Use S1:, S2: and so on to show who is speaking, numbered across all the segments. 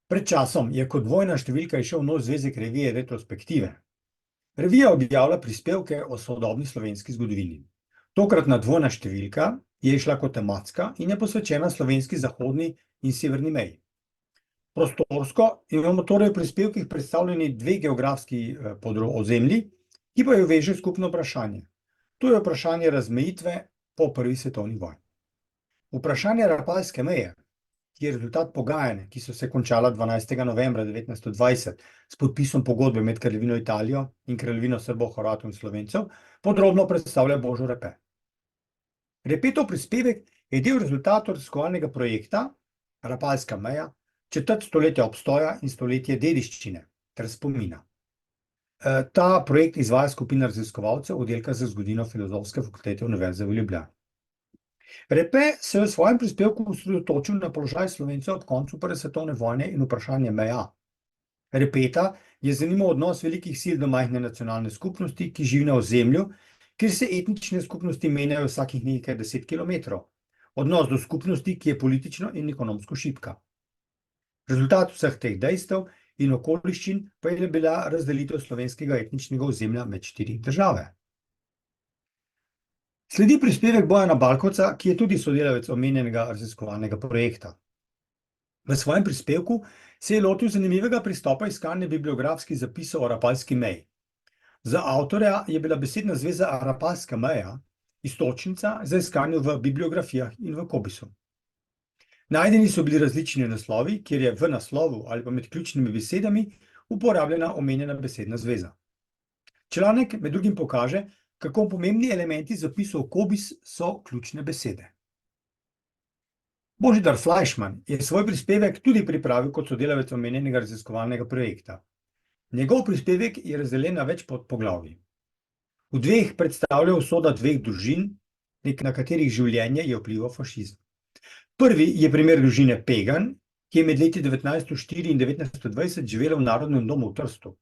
S1: Pred časom je kot dvojna številka izšel nov zvezek revije Retrospektive. Revija objavlja prispevke o sodobni slovenski zgodovini. Tokratna dvojna številka je izšla kot tematska in je posvečena slovenski zahodni in severni meji. Prostorsko imamo torej v prispevkih predstavljeni dve geografski ozemlji, ki pa jo veže skupno vprašanje. To je vprašanje razmejitve po prvi svetovni vojni. Vprašanje Rapalske meje, ki je rezultat pogajanj, ki so se končala 12. novembra 1920 s podpisom pogodbe med Kraljevino Italijo in Kraljevino Srbov, Hrvatov in Slovencev, podrobno predstavlja Božo Repe. Repetov prispevek je del rezultatov raziskovalnega projekta Rapalska meja, četrt stoletja obstoja in stoletje dediščine ter spomina. Ta projekt izvaja skupina raziskovalcev oddelka za zgodovino Filozofske fakultete Univerze v Ljubljani. Repe se je v svojem prispevku osredotočil na položaj Slovencev ob koncu prve svetovne vojne in vprašanje meja. Repeta je zanimal odnos velikih sil do majhne nacionalne skupnosti, ki živi na ozemlju, kjer se etnične skupnosti menjajo vsakih nekaj 10 kilometrov. Odnos do skupnosti, ki je politično in ekonomsko šibka. Rezultat vseh teh dejstev in okoliščin pa je bila razdelitev slovenskega etničnega ozemlja med 4 države. Sledi prispevek Bojana Balkovca, ki je tudi sodelavec omenjenega raziskovalnega projekta. V svojem prispevku se je lotil zanimivega pristopa iskanja bibliografskih zapisov o Rapalski meji. Za avtorja je bila besedna zveza Rapalska meja iztočnica za iskanje v bibliografijah in v Kobisu. Najdeni so bili različni naslovi, kjer je v naslovu ali pa med ključnimi besedami uporabljena omenjena besedna zveza. Članek med drugim pokaže, kako pomembni elementi zapisov Kobis so ključne besede. Božidar Flajšman je svoj prispevek tudi pripravil kot sodelavec omenjenega raziskovalnega projekta. Njegov prispevek je razdeljen na več podpoglavij. V dveh predstavlja usoda dveh družin, na katerih življenje je vplival fašizem. Prvi je primer družine Pegan, ki je med leti 1904 in 1920 živela v Narodnem domu v Trstu.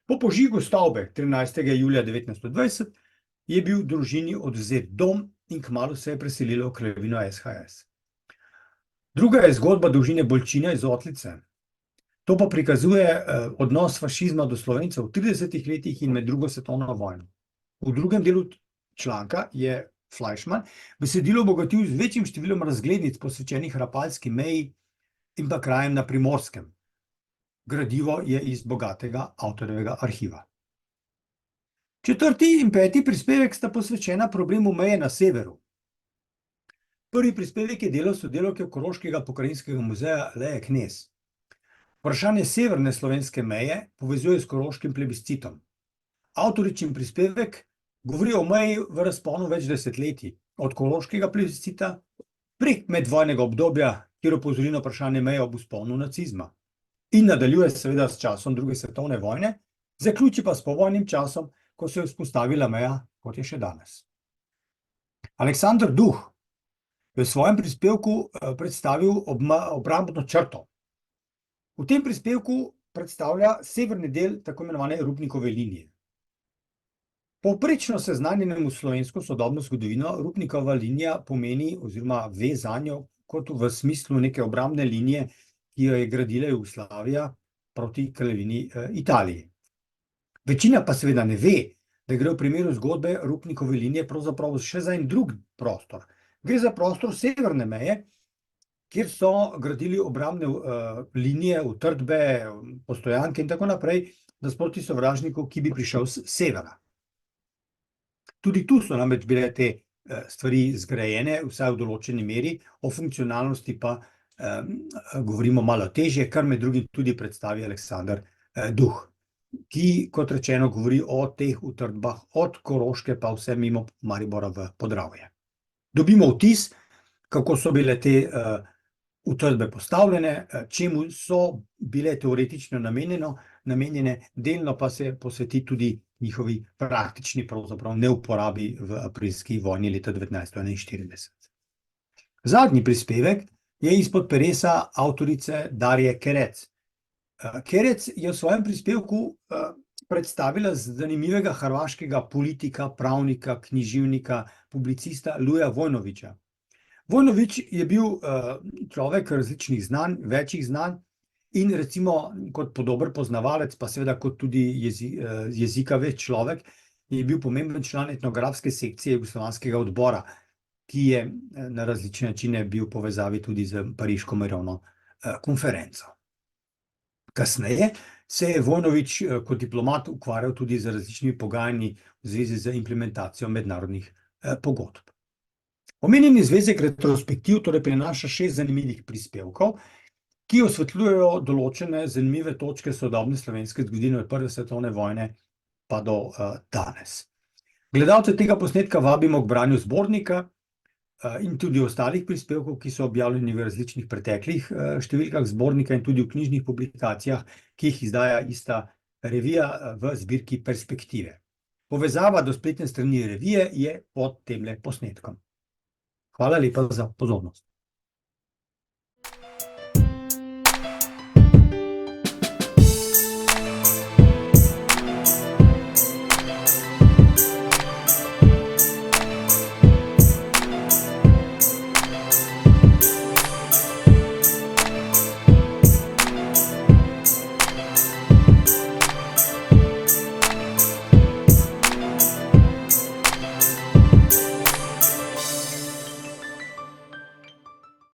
S1: Po požigu stavbe 13. julija 1920 je bil družini odvzet dom in kmalu se je preselilo v kraljevino SHS. Druga je zgodba družine Bolčina iz Otlice. To pa prikazuje odnos fašizma do Slovencev v 30. letih in med drugo svetovno vojno. V drugem delu članka je Flajšman besedilo obogatil z večjim številom razglednic posvečenih Rapalski meji in pa krajem na Primorskem. Gradivo je iz bogatega avtorjevega arhiva. Četrti in peti prispevek sta posvečena problemu meje na severu. Prvi prispevek je delo sodelavke Koroškega pokrajinskega muzeja Leje Knez. Vprašanje severne slovenske meje povezuje s koroškim plebiscitom. Avtoričin prispevek govori o meji v razponu več desetletij, od koroškega plebiscita prek medvojnega obdobja, kjer opozori na vprašanje meje ob vzponu nacizma. In nadaljuje seveda s časom druge svetovne vojne, zaključi pa s povojnim časom, ko se je vzpostavila meja, kot je še danes. Aleksander Duh je v svojem prispevku predstavil obrambno črto. V tem prispevku predstavlja severni del tako imenovane Rupnikove linije. Povprečno seznanjenemu slovensko sodobno zgodovino Rupnikova linija pomeni oziroma ve zanjo kot v smislu neke obrambne linije, ki jo je gradila Jugoslavija proti kraljevini Italiji. Večina pa seveda ne ve, da gre v primeru zgodbe Rupnikove linije pravzaprav še za en drug prostor. Gre za prostor severne meje, kjer so gradili obrambne linije, utrdbe, postojanke in tako naprej, nasproti sovražniku, ki bi prišel s severa. Tudi tu so namreč bile te stvari zgrajene, vsaj v določeni meri, o funkcionalnosti pa govorimo malo težje, kar med drugim tudi predstavi Aleksander Duh, ki, kot rečeno, govori o teh utrdbah od Koroške pa vse mimo Maribora v Podravje. Dobimo vtis, kako so bile te utrdbe postavljene, čemu so bile teoretično namenjene, delno pa se posveti tudi njihovi praktični pravzaprav neuporabi v aprilski vojni leta 1941. Zadnji prispevek je izpod peresa avtorice Darje Kerec. Kerec je v svojem prispevku predstavila zanimivega hrvaškega politika, pravnika, književnika, publicista Luja Vojnovića. Vojnović je bil človek različnih znanj, večjih znanj In recimo kot dober poznavalec, pa seveda kot tudi jezika več človek, je bil pomemben član etnografske sekcije Jugoslovanskega odbora, ki je na različne načine bil v povezavi tudi z Pariško mirovno konferenco. Kasneje se je Vojnović kot diplomat ukvarjal tudi z različnimi pogajanji v zvezi z implementacijo mednarodnih pogodb. Omenjeni zvezek retrospektiv torej prinaša 6 zanimivih prispevkov, ki osvetljujejo določene zanimive točke sodobne slovenske zgodovine od prve svetovne vojne pa do danes. Gledalce tega posnetka vabimo k branju zbornika in tudi ostalih prispevkov, ki so objavljeni v različnih preteklih številkah zbornika in tudi v knjižnih publikacijah, ki jih izdaja ista revija v zbirki Perspektive. Povezava do spletne strani revije je pod temle posnetkom. Hvala lepa za pozornost.